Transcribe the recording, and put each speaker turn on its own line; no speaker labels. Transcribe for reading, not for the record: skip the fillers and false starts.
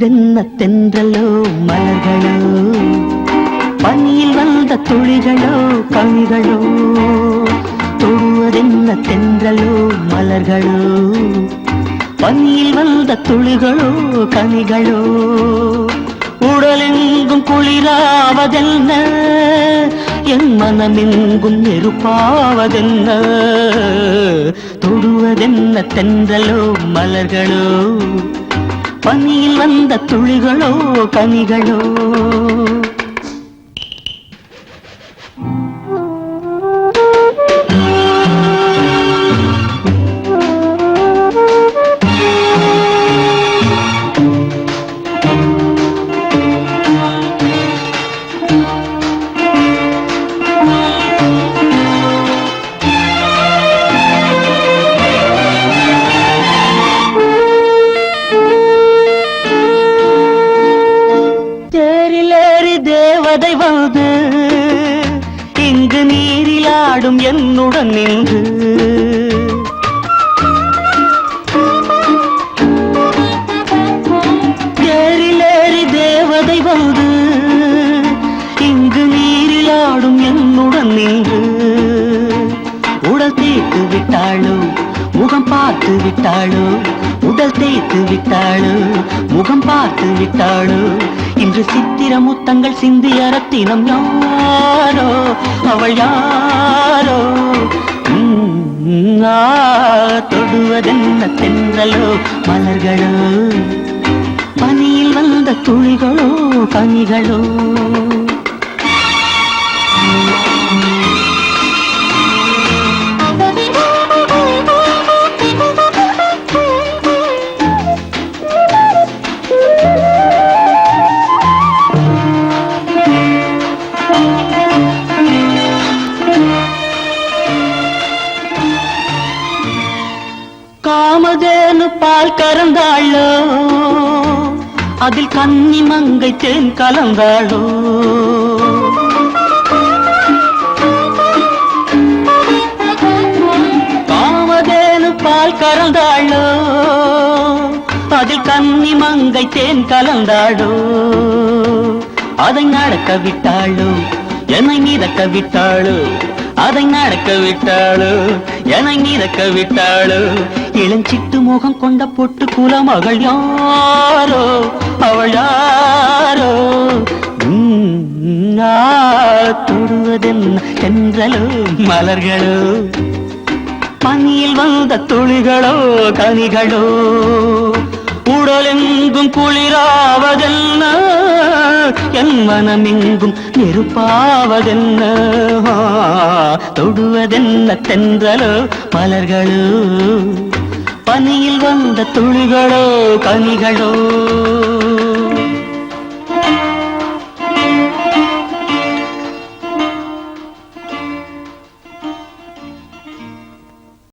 தொடுவதென்ன தென்றலோ மலர்களோ, பனியில் வந்த துளிகளோ கனிகளோ. தொடுவதென்ன தென்றலோ மலர்களோ, பனியில் வந்த துளிகளோ கனிகளோ. உடலெங்கும் குளிராவதென்ன, என் மனமெங்கும் நெருப்பாவதென்ன. தொடுவதென்ன தென்றலோ மலர்களோ, பனியில் வந்த துளிகளோ கனிகளோ. தேவதை வந்து இங்கு நீரிலாடும் என்னுடன் நின்று, தேரிலேறி தேவதை வந்து இங்கு நீரிலாடும் என்னுடன் நின்று. உடல் தேய்த்து விட்டாளோ முகம் பார்த்து விட்டாளோ, உடல் தேய்த்து விட்டாளோ முகம் பார்த்து விட்டாளோ. இன்று சித்திர முத்தங்கள் சிந்திய ரத்தினம் யாரோ, அவள் யாரோ. தொடுவதென்ன தென்றலோ மலர்களோ, பனியில் வந்த துளிகளோ கனிகளோ. காமதேனு பால் கறந்தாளோ, அதில் கன்னி மங்கை தேன் கலந்தாளோ. காமதேனு பால் கறந்தாளோ, அதில் கன்னி மங்கை தேன் கலந்தாளோ. அதை நடக்க விட்டாளோ என்னை மிதக்க விட்டாளோ, அதை நடக்க விட்டாளோ என்னை மிதக்க விட்டாளோ. இளஞ்சிட்டு முகம் கொண்ட பொட்டு குலமகள் யாரோ, அவள் யாரோ. தொடுவதென்ன தென்றலோ மலர்களோ, பனியில் வந்த துளிகளோ கனிகளோ. உடலெங்கும் குளிராவதென்ன, என் மனமெங்கும் நெருப்பாவதென்ன. தொடுவதென்ன தென்றலோ மலர்களோ, பனியில் வந்த துளிகளோ கனிகளோ.